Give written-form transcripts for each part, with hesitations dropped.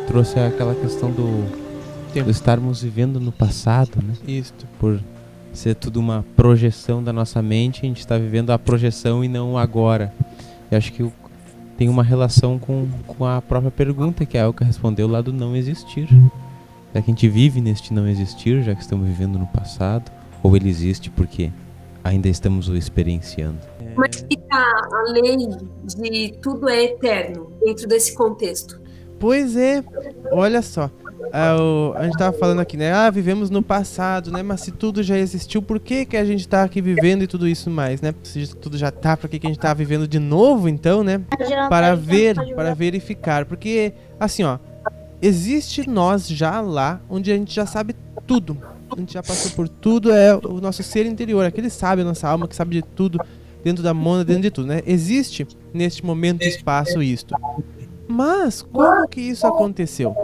trouxe aquela questão do estarmos vivendo no passado, né? Isso. Por ser tudo uma projeção da nossa mente, a gente está vivendo a projeção e não o agora. Eu acho que tem uma relação com a própria pergunta que a Elka respondeu lá do não existir. Será que a gente vive neste não existir, já que estamos vivendo no passado? Ou ele existe porque ainda estamos o experienciando? Mas fica a lei de tudo é eterno dentro desse contexto. Pois é, olha só. A gente tava falando aqui, né? Vivemos no passado, né? Mas se tudo já existiu, por que que a gente tá aqui vivendo e tudo isso mais, né? Se tudo já tá, por que que a gente tá vivendo de novo, então, né? Para verificar. Porque, assim, ó, existe nós já lá, onde a gente já sabe tudo. A gente já passou por tudo, é o nosso ser interior, aquele sabe, a nossa alma que sabe de tudo, dentro da mônada, dentro de tudo, né? Existe, neste momento e espaço, isto. Mas, como que isso aconteceu?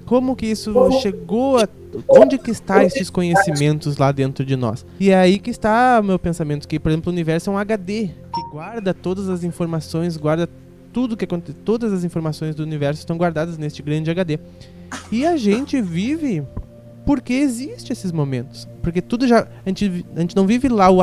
Como que isso chegou a... Onde que está esses conhecimentos lá dentro de nós? E é aí que está o meu pensamento, que, por exemplo, o universo é um HD, que guarda todas as informações, guarda tudo que acontece, todas as informações do universo estão guardadas neste grande HD. E a gente vive porque existe esses momentos. Porque tudo já... A gente não vive lá o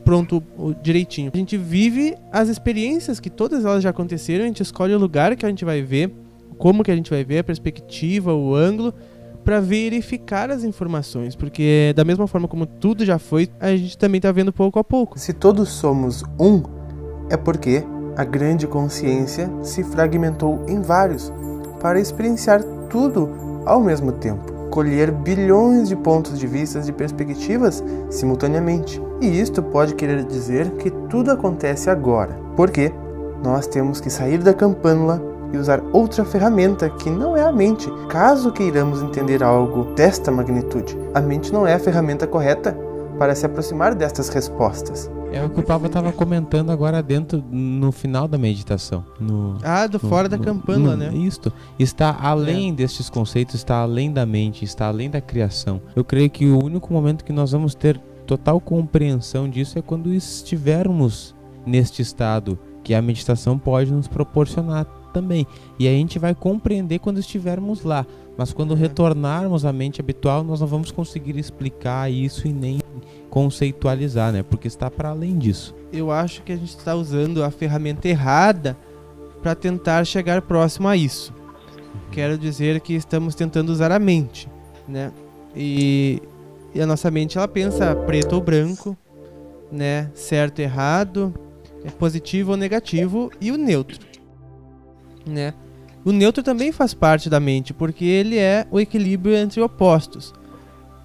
pronto, o direitinho. A gente vive as experiências que todas elas já aconteceram, a gente escolhe o lugar que a gente vai ver, como que a gente vai ver, a perspectiva, o ângulo, para verificar as informações, porque da mesma forma como tudo já foi, a gente também está vendo pouco a pouco. Se todos somos um, é porque a grande consciência se fragmentou em vários, para experienciar tudo ao mesmo tempo, colher bilhões de pontos de vista e perspectivas simultaneamente. E isto pode querer dizer que tudo acontece agora, porque nós temos que sair da campânula e usar outra ferramenta que não é a mente, caso queiramos entender algo desta magnitude. A mente não é a ferramenta correta para se aproximar destas respostas. É o que o Pablo estava comentando agora dentro, no final da meditação. Fora da campânula, né? Isto. Está além destes conceitos, está além da mente, está além da criação. Eu creio que o único momento que nós vamos ter total compreensão disso é quando estivermos neste estado que a meditação pode nos proporcionar também. E a gente vai compreender quando estivermos lá. Mas quando retornarmos à mente habitual, nós não vamos conseguir explicar isso e nem conceitualizar, né? Porque está para além disso. Eu acho que a gente está usando a ferramenta errada para tentar chegar próximo a isso. Quero dizer que estamos tentando usar a mente, né? E a nossa mente, ela pensa preto ou branco, né? Certo ou errado, positivo ou negativo e o neutro, né? O neutro também faz parte da mente, porque ele é o equilíbrio entre opostos.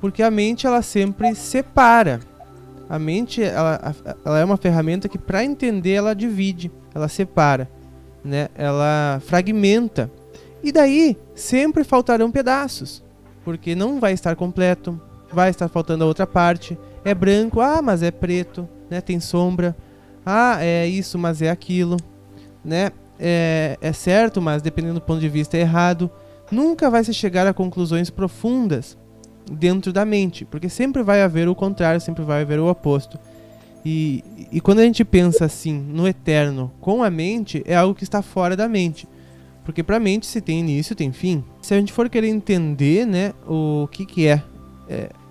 Porque a mente, ela sempre separa. A mente, ela é uma ferramenta que, para entender, ela divide, ela separa, né? Ela fragmenta. E daí, sempre faltarão pedaços, porque não vai estar completo, vai estar faltando a outra parte. É branco, mas é preto, né? Tem sombra. É isso, mas é aquilo, né? É certo, mas dependendo do ponto de vista é errado. Nunca vai se chegar a conclusões profundas dentro da mente, porque sempre vai haver o contrário, sempre vai haver o oposto. E quando a gente pensa assim no eterno com a mente, é algo que está fora da mente, porque para a mente, se tem início, tem fim. Se a gente for querer entender, né, o que é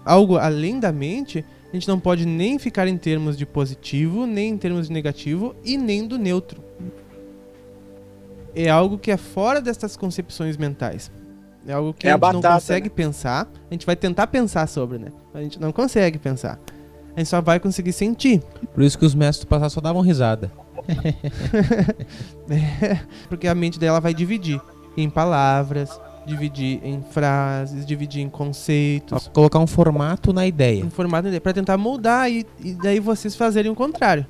algo além da mente, a gente não pode nem ficar em termos de positivo, nem em termos de negativo e nem do neutro. É algo que é fora dessas concepções mentais. É algo que a gente não consegue pensar. A gente vai tentar pensar sobre, né? A gente não consegue pensar. A gente só vai conseguir sentir. Por isso que os mestres do passado só davam risada. Porque a mente dela vai dividir em palavras, dividir em frases, dividir em conceitos. Colocar um formato na ideia. Um formato na ideia, pra tentar moldar e daí vocês fazerem o contrário.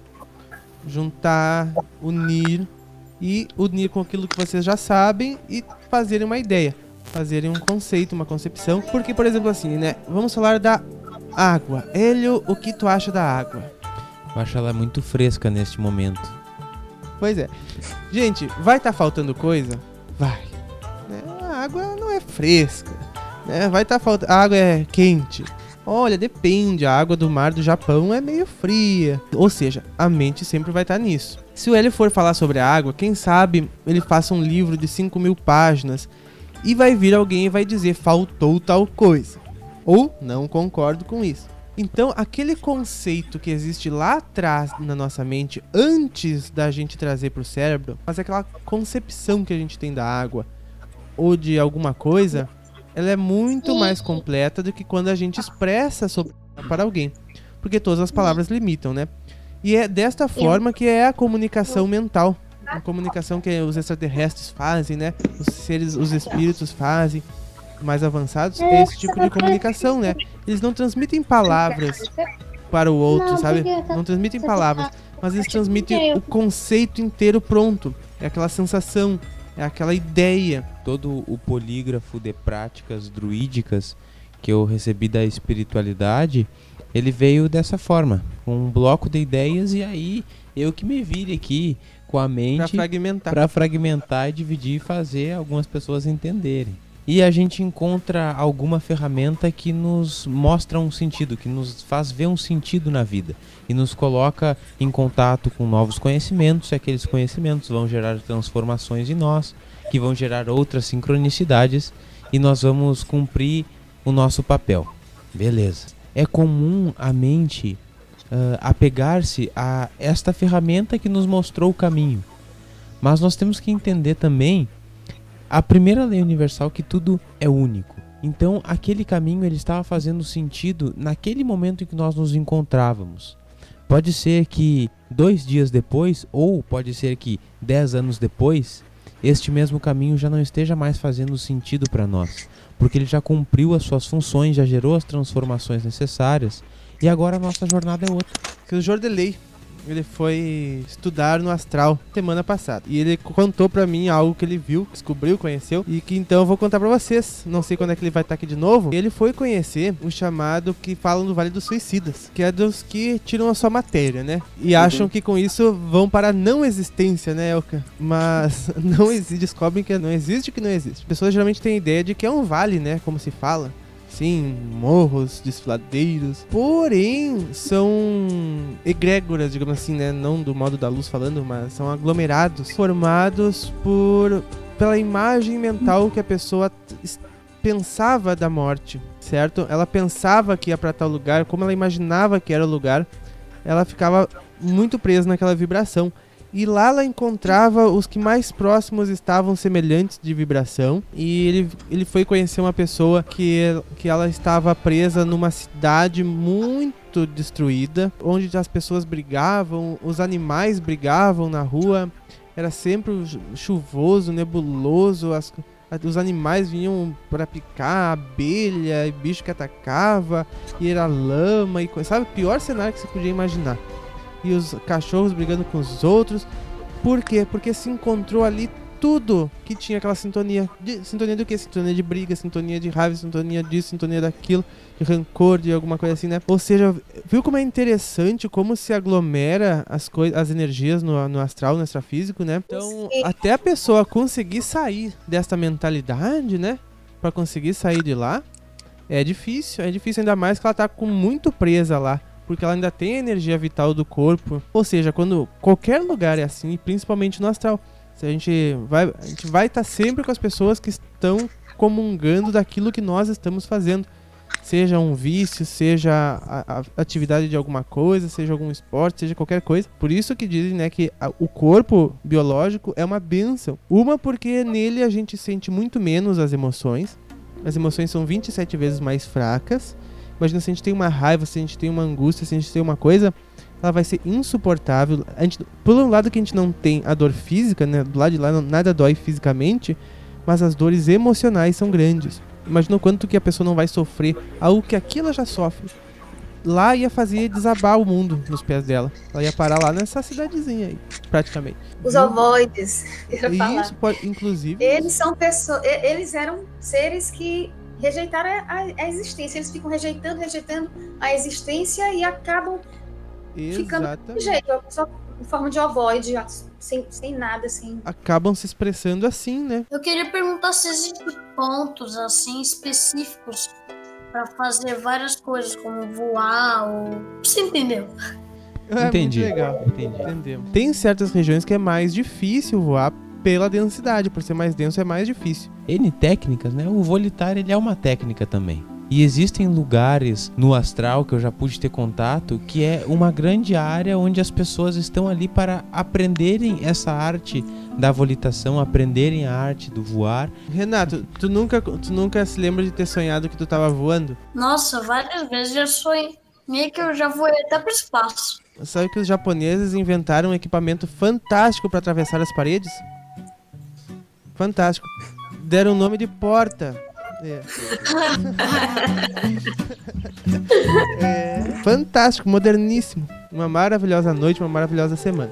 Juntar, unir com aquilo que vocês já sabem e fazerem uma ideia, fazerem um conceito, uma concepção. Porque, por exemplo, assim, né? Vamos falar da água. Hélio, o que tu acha da água? Eu acho ela muito fresca neste momento. Pois é. Gente, vai estar faltando coisa? Vai. A água não é fresca, né? Vai estar faltando... A água é quente. Olha, depende. A água do mar do Japão é meio fria. Ou seja, a mente sempre vai estar nisso. Se o Hélio for falar sobre a água, quem sabe ele faça um livro de 5.000 páginas e vai vir alguém e vai dizer faltou tal coisa, ou não concordo com isso. Então, aquele conceito que existe lá atrás na nossa mente, antes da gente trazer para o cérebro, mas aquela concepção que a gente tem da água ou de alguma coisa, ela é muito mais completa do que quando a gente expressa sobre para alguém, porque todas as palavras limitam, né? E é desta forma que é a comunicação mental, a comunicação que os extraterrestres fazem, né? Os espíritos fazem, mais avançados, é esse tipo de comunicação, né? Eles não transmitem palavras para o outro, sabe? Não transmitem palavras, mas eles transmitem o conceito inteiro pronto. É aquela sensação, é aquela ideia. Todo o polígrafo de práticas druídicas que eu recebi da espiritualidade, ele veio dessa forma, com um bloco de ideias, e aí eu que me vire aqui com a mente para fragmentar e dividir e fazer algumas pessoas entenderem. E a gente encontra alguma ferramenta que nos mostra um sentido, que nos faz ver um sentido na vida e nos coloca em contato com novos conhecimentos, e aqueles conhecimentos vão gerar transformações em nós, que vão gerar outras sincronicidades, e nós vamos cumprir o nosso papel. Beleza. É comum a mente apegar-se a esta ferramenta que nos mostrou o caminho, mas nós temos que entender também a primeira lei universal, que tudo é único. Então aquele caminho ele estava fazendo sentido naquele momento em que nós nos encontrávamos. Pode ser que 2 dias depois, ou pode ser que 10 anos depois, este mesmo caminho já não esteja mais fazendo sentido para nós, porque ele já cumpriu as suas funções, já gerou as transformações necessárias, e agora a nossa jornada é outra. O Jordelei, ele foi estudar no astral semana passada, e ele contou pra mim algo que ele viu, descobriu, conheceu, e que então eu vou contar pra vocês. Não sei quando é que ele vai estar aqui de novo. Ele foi conhecer o chamado que falam do Vale dos Suicidas, que é dos que tiram a sua matéria, né? E acham que com isso vão para a não existência, né, Elka? Mas não existe, descobrem que não existe, que não existe. As pessoas geralmente têm a ideia de que é um vale, né, como se fala. Sim, morros, desfiladeiros. Porém, são egrégoras, digamos assim, né? Não do modo da luz falando, mas são aglomerados formados pela imagem mental que a pessoa pensava da morte, certo? Ela pensava que ia para tal lugar, como ela imaginava que era o lugar, ela ficava muito presa naquela vibração. E lá ela encontrava os que mais próximos estavam semelhantes de vibração. E ele foi conhecer uma pessoa que ela estava presa numa cidade muito destruída, onde as pessoas brigavam, os animais brigavam na rua. Era sempre chuvoso, nebuloso, os animais vinham para picar, abelha e bicho que atacava, e era lama, e sabe, o pior cenário que você podia imaginar. E os cachorros brigando com os outros. Por quê? Porque se encontrou ali tudo que tinha aquela sintonia. Sintonia do quê? Sintonia de briga, sintonia de raiva, sintonia disso, sintonia daquilo, de rancor, de alguma coisa assim, né? Ou seja, viu como é interessante como se aglomera as energias no astral, no extrafísico, né? Então, até a pessoa conseguir sair desta mentalidade, né? Pra conseguir sair de lá, é difícil ainda mais que ela tá muito presa lá. Porque ela ainda tem a energia vital do corpo. Ou seja, quando qualquer lugar é assim, principalmente no astral, a gente vai estar sempre com as pessoas que estão comungando daquilo que nós estamos fazendo. Seja um vício, seja a atividade de alguma coisa, seja algum esporte, seja qualquer coisa. Por isso que dizem, né, que o corpo biológico é uma bênção. Uma, porque nele a gente sente muito menos as emoções. As emoções são 27 vezes mais fracas. Imagina, se a gente tem uma raiva, se a gente tem uma angústia, se a gente tem uma coisa, ela vai ser insuportável. Por um lado que a gente não tem a dor física, né? Do lado de lá nada dói fisicamente, mas as dores emocionais são grandes. Imagina o quanto que a pessoa não vai sofrer algo que aqui ela já sofre. Lá ia fazer desabar o mundo nos pés dela. Ela ia parar lá nessa cidadezinha aí, praticamente. Os ovoides, isso pode, inclusive... Eles são pessoas, eles eram seres que rejeitaram a existência. Eles ficam rejeitando a existência e acabam ficando de jeito, só em forma de ovoide, sem nada, assim. Acabam se expressando assim, né? Eu queria perguntar se existem pontos, assim, específicos para fazer várias coisas, como voar ou... Você entendeu? Entendi. Muito legal. Entendemos. Tem certas regiões que é mais difícil voar pela densidade. Por ser mais denso é mais difícil. N técnicas, né? O volitar, ele é uma técnica também. E existem lugares no astral que eu já pude ter contato, que é uma grande área onde as pessoas estão ali para aprenderem essa arte da volitação, aprenderem a arte do voar. Renato, tu nunca se lembra de ter sonhado que tu tava voando? Nossa, várias vezes já sonhei que eu já voei até pro espaço. Sabe que os japoneses inventaram um equipamento fantástico para atravessar as paredes? Fantástico. Deram o nome de porta. Fantástico, moderníssimo. Uma maravilhosa noite, uma maravilhosa semana.